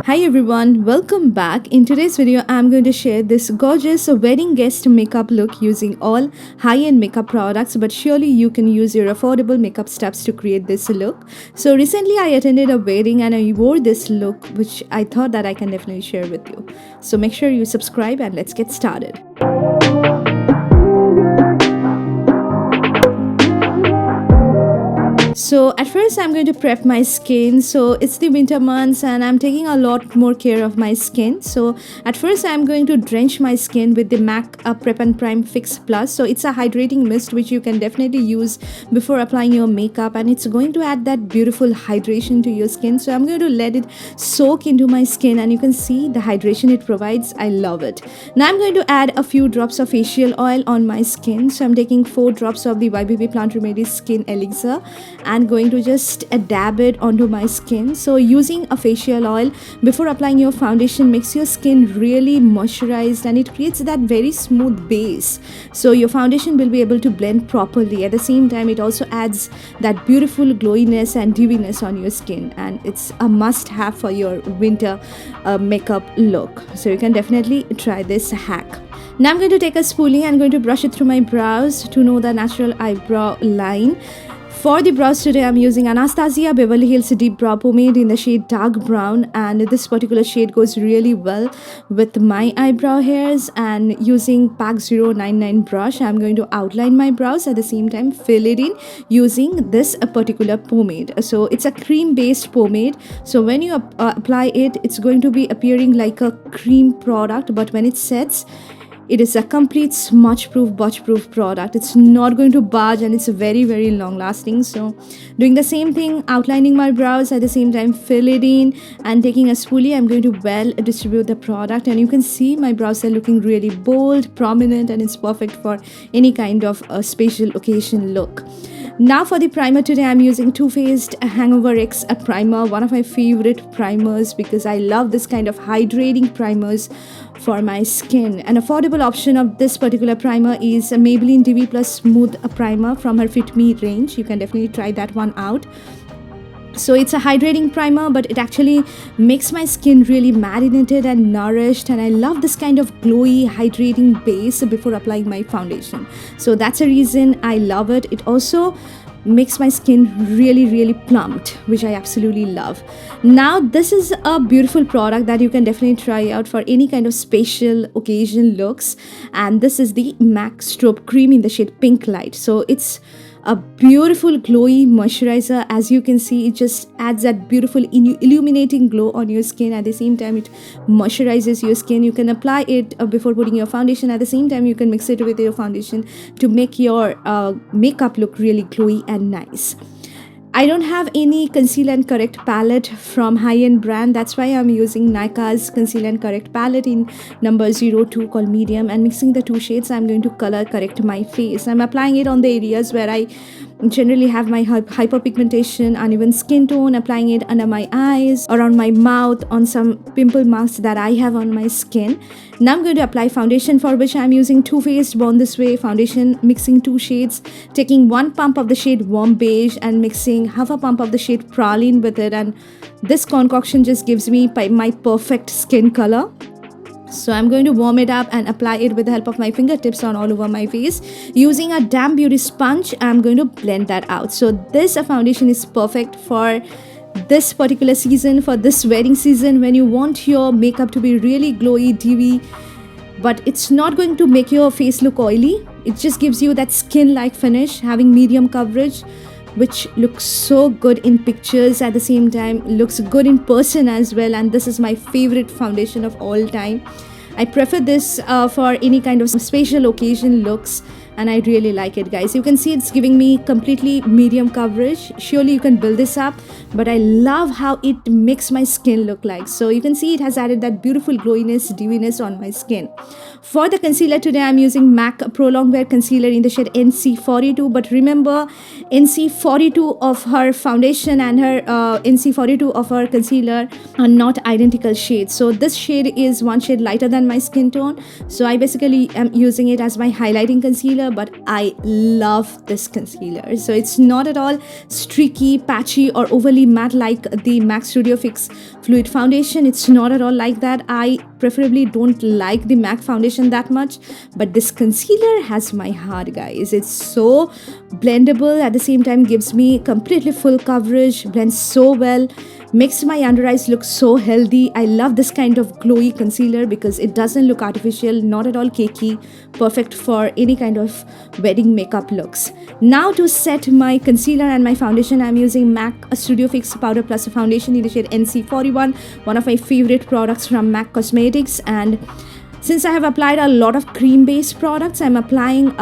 Hi everyone, welcome back. In today's video, I'm going to share this gorgeous wedding guest makeup look using all high-end makeup products, but surely you can use your affordable makeup steps to create this look. So recently I attended a wedding and I wore this look, which I thought that I can definitely share with you. So make sure you subscribe and let's get started. So at first I'm going to prep my skin. So it's the winter months and I'm taking a lot more care of my skin. So at first I'm going to drench my skin with the MAC Prep and Prime Fix Plus. So it's a hydrating mist which you can definitely use before applying your makeup, and it's going to add that beautiful hydration to your skin. So I'm going to let it soak into my skin and you can see the hydration it provides. I love it. Now I'm going to add a few drops of facial oil on my skin. So I'm taking 4 drops of the YBB Plant Remedies Skin Elixir and going to just dab it onto my skin. So using a facial oil before applying your foundation makes your skin really moisturized and it creates that very smooth base, so your foundation will be able to blend properly. At the same time, it also adds that beautiful glowiness and dewiness on your skin, and it's a must have for your winter makeup look. So you can definitely try this hack. Now I'm going to take a spoolie and going to brush it through my brows to know the natural eyebrow line. For the brows today, I'm using Anastasia Beverly Hills Deep Brow Pomade in the shade Dark Brown, and this particular shade goes really well with my eyebrow hairs. And using PAC 099 brush, I'm going to outline my brows, at the same time fill it in using this particular pomade. So it's a cream based pomade, so when you apply it, it's going to be appearing like a cream product, but when it sets, it is a complete smudge proof, budge proof product. It's not going to budge and it's very long lasting. So doing the same thing, outlining my brows, at the same time fill it in, and taking a spoolie, I'm going to well distribute the product, and you can see my brows are looking really bold, prominent, and it's perfect for any kind of a special occasion look. Now for the primer today, I'm using Too Faced Hangover X primer, one of my favorite primers because I love this kind of hydrating primers for my skin. An affordable option of this particular primer is a Maybelline DV Plus Smooth Primer from her Fit Me range. You can definitely try that one out. So it's a hydrating primer, but it actually makes my skin really marinated and nourished, and I love this kind of glowy hydrating base before applying my foundation. So that's a reason I love it. It also makes my skin really plumped, which I absolutely love. Now this is a beautiful product that you can definitely try out for any kind of special occasion looks, and this is the MAC Strobe Cream in the shade Pink Light. So it's a beautiful glowy moisturizer. As you can see, it just adds that beautiful illuminating glow on your skin. At the same time, it moisturizes your skin. You can apply it before putting your foundation. At the same time, you can mix it with your foundation to make your makeup look really glowy and nice. I don't have any Conceal and Correct palette from high-end brand. That's why I'm using Nykaa's Conceal and Correct palette in number 02 called Medium, and mixing the two shades, I'm going to color correct my face. I'm applying it on the areas where I generally have my hyperpigmentation, uneven skin tone, applying it under my eyes, around my mouth, on some pimple marks that I have on my skin. Now I'm going to apply foundation, for which I'm using Too Faced Born This Way foundation, mixing 2 shades, taking 1 pump of the shade Warm Beige and mixing half a pump of the shade Praline with it, and this concoction just gives me my perfect skin color. So I'm going to warm it up and apply it with the help of my fingertips on all over my face. Using a damp beauty sponge, I'm going to blend that out. So this foundation is perfect for this particular season, for this wedding season, when you want your makeup to be really glowy, dewy, but it's not going to make your face look oily. It just gives you that skin-like finish, having medium coverage, which looks so good in pictures, at the same time looks good in person as well. And this is my favorite foundation of all time. I prefer this for any kind of special occasion looks, and I really like it, guys. You can see it's giving me completely medium coverage. Surely you can build this up, but I love how it makes my skin look like. So you can see it has added that beautiful glowiness, dewiness on my skin. For the concealer today, I'm using MAC Pro Longwear Concealer in the shade NC42. But remember, NC42 of her foundation and her NC42 of her concealer are not identical shades. So this shade is one shade lighter than my skin tone. So I basically am using it as my highlighting concealer. concealer, but I love this concealer. So it's not at all streaky, patchy, or overly matte like the MAC Studio Fix Fluid Foundation. It's not at all like that. I preferably don't like the MAC foundation that much, but this concealer has my heart, guys. It's so blendable, at the same time gives me completely full coverage, blends so well, makes my under eyes look so healthy. I love this kind of glowy concealer because it doesn't look artificial, not at all cakey, perfect for any kind of wedding makeup looks. Now to set my concealer and my foundation, I'm using MAC Studio Fix Powder Plus Foundation in the shade NC41, one of my favorite products from MAC Cosmetics. And since I have applied a lot of cream based products, I'm applying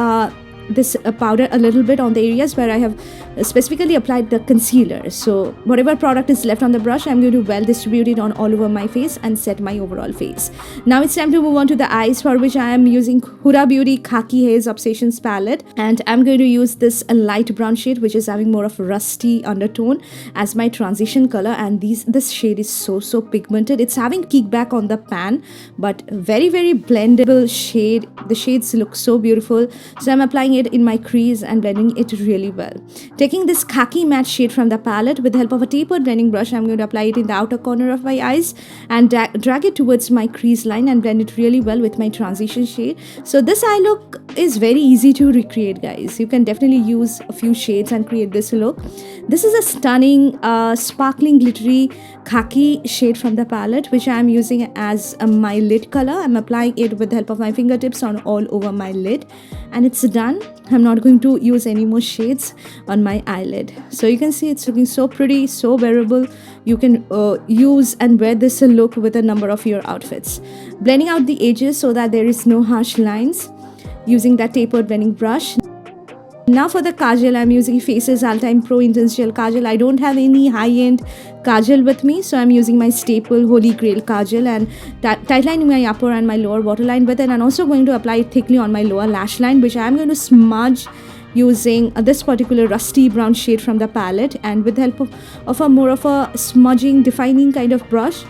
this powder a little bit on the areas where I have specifically applied the concealer. So whatever product is left on the brush, I'm going to well distribute it on all over my face and set my overall face. Now it's time to move on to the eyes, for which I am using Huda Beauty Khaki Haze Obsessions palette, and I'm going to use this light brown shade which is having more of a rusty undertone as my transition color. And this shade is so pigmented. It's having kickback on the pan, but very blendable shade. The shades look so beautiful, so I'm applying it in my crease and blending it really well. Taking this khaki matte shade from the palette, with the help of a tapered blending brush, I'm going to apply it in the outer corner of my eyes and drag it towards my crease line and blend it really well with my transition shade. So this eye look is very easy to recreate, guys. You can definitely use a few shades and create this look. This is a stunning sparkling glittery khaki shade from the palette, which I am using as my lid color. I'm applying it with the help of my fingertips on all over my lid, and it's done. I'm not going to use any more shades on my eyelid. So you can see it's looking so pretty, so wearable. You can use and wear this look with a number of your outfits. Blending out the edges so that there is no harsh lines using that tapered blending brush. Now for the kajal, I'm using Faces All-Time Pro Intense Gel Kajal. I don't have any high-end kajal with me, so I'm using my staple Holy Grail kajal and tightlining my upper and my lower waterline with it. And I'm also going to apply it thickly on my lower lash line, which I'm going to smudge using this particular rusty brown shade from the palette. And with the help of a more of a smudging, defining kind of brush,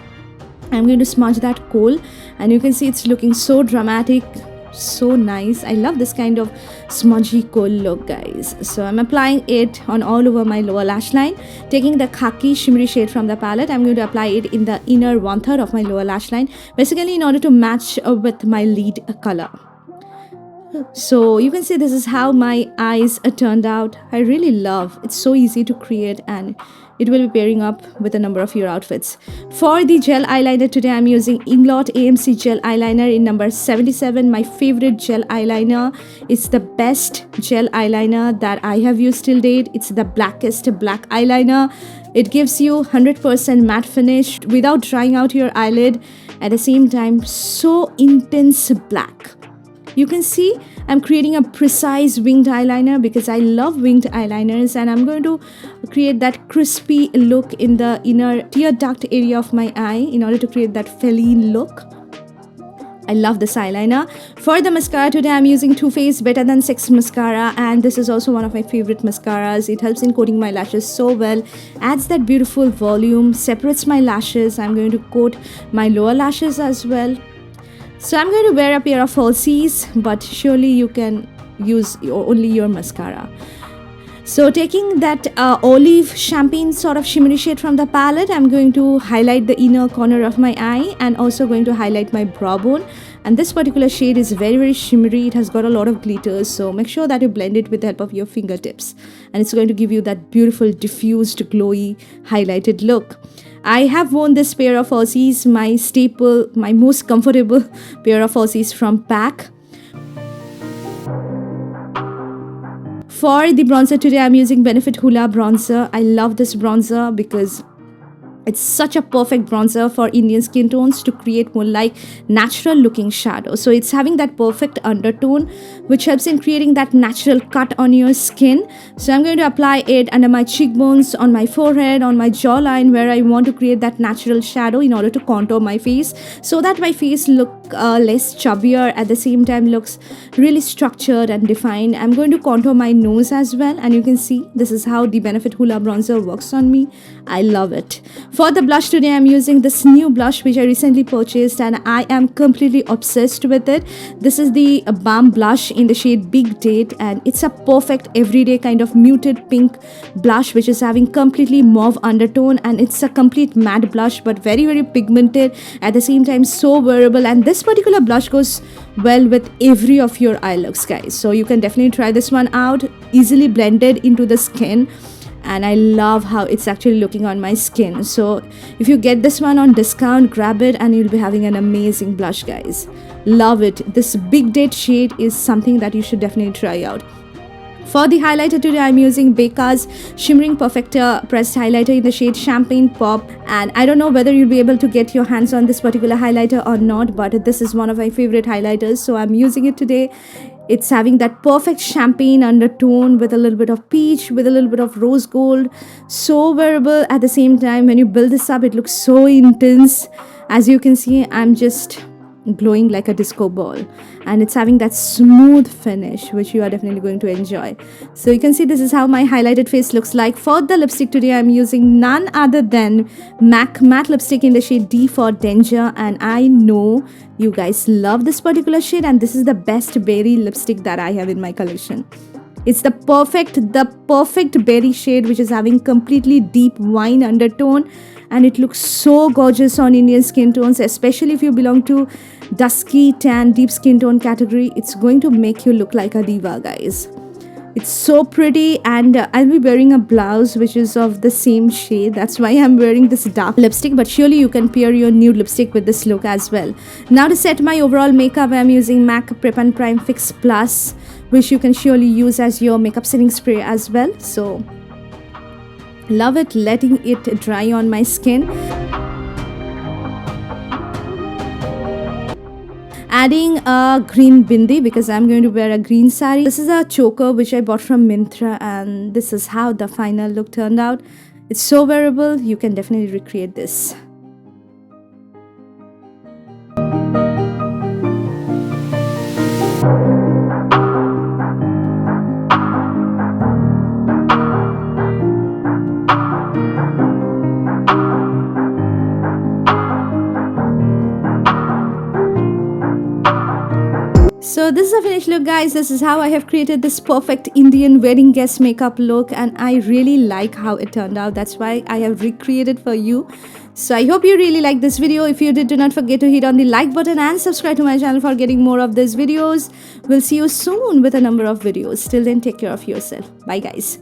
I'm going to smudge that kohl. And you can see it's looking so dramatic, so nice. I love this kind of smudgy kohl look, guys. So I'm applying it on all over my lower lash line. Taking the khaki shimmery shade from the palette, I'm going to apply it in the inner 1/3 of my lower lash line, basically in order to match with my lid color. So you can see this is how my eyes turned out. I really love it's so easy to create, and it will be pairing up with a number of your outfits. For the gel eyeliner today, I'm using Inglot AMC gel eyeliner in number 77. My favorite gel eyeliner. It's the best gel eyeliner that I have used till date. It's the blackest black eyeliner. It gives you 100% matte finish without drying out your eyelid. At the same time, so intense black. You can see I'm creating a precise winged eyeliner because I love winged eyeliners, and I'm going to create that crispy look in the inner tear duct area of my eye in order to create that feline look. I love this eyeliner. For the mascara today, I'm using Too Faced Better Than Sex mascara, and this is also one of my favorite mascaras. It helps in coating my lashes so well, adds that beautiful volume, separates my lashes. I'm going to coat my lower lashes as well. So I'm going to wear a pair of falsies, but surely you can use only your mascara. So taking that olive champagne sort of shimmery shade from the palette, I'm going to highlight the inner corner of my eye and also going to highlight my brow bone. And this particular shade is very shimmery. It has got a lot of glitters, so make sure that you blend it with the help of your fingertips, and it's going to give you that beautiful diffused glowy highlighted look. I have worn this pair of falsies, my staple, my most comfortable pair of falsies from PAC. For the bronzer today, I'm using Benefit Hoola bronzer. I love this bronzer because it's such a perfect bronzer for Indian skin tones to create more like natural looking shadow. So it's having that perfect undertone which helps in creating that natural cut on your skin. So I'm going to apply it under my cheekbones, on my forehead, on my jawline, where I want to create that natural shadow in order to contour my face so that my face look less chubbier, at the same time looks really structured and defined. I'm going to contour my nose as well, and you can see this is how the Benefit Hoola bronzer works on me. I love it. For the blush today, I'm using this new blush which I recently purchased, and I am completely obsessed with it. This is the Balm blush in the shade Big Date, and it's a perfect everyday kind of muted pink blush which is having completely mauve undertone, and it's a complete matte blush but very pigmented, at the same time so wearable. And this particular blush goes well with every of your eye looks, guys, so you can definitely try this one out. Easily blended into the skin, and I love how it's actually looking on my skin. So if you get this one on discount, grab it and you'll be having an amazing blush, guys. Love it. This Big Date shade is something that you should definitely try out. For the highlighter today, I'm using Becca's Shimmering Perfector Pressed Highlighter in the shade Champagne Pop. And I don't know whether you'll be able to get your hands on this particular highlighter or not, but this is one of my favorite highlighters, so I'm using it today. It's having that perfect champagne undertone with a little bit of peach, with a little bit of rose gold. So wearable. At the same time, when you build this up, it looks so intense. As you can see, I'm just glowing like a disco ball, and it's having that smooth finish which you are definitely going to enjoy. So you can see this is how my highlighted face looks like. For the lipstick today, I'm using none other than MAC matte lipstick in the shade D for Danger, and I know you guys love this particular shade, and this is the best berry lipstick that I have in my collection. It's the perfect berry shade which is having completely deep wine undertone, and it looks so gorgeous on Indian skin tones, especially if you belong to dusky tan deep skin tone category. It's going to make you look like a diva, guys. It's so pretty, and I'll be wearing a blouse which is of the same shade. That's why I'm wearing this dark lipstick, but surely you can pair your nude lipstick with this look as well. Now to set my overall makeup, I'm using MAC Prep and Prime Fix Plus, which you can surely use as your makeup setting spray as well. So love it, letting it dry on my skin. Adding a green bindi because I'm going to wear a green sari. This is a choker which I bought from Myntra, and this is how the final look turned out. It's so wearable, you can definitely recreate this. So this is a finished look, guys. This is how I have created this perfect Indian wedding guest makeup look, and I really like how it turned out. That's why I have recreated for you. So I hope you really like this video. If you did, do not forget to hit on the like button and subscribe to my channel for getting more of these videos. We'll see you soon with a number of videos. Till then, take care of yourself. Bye, guys.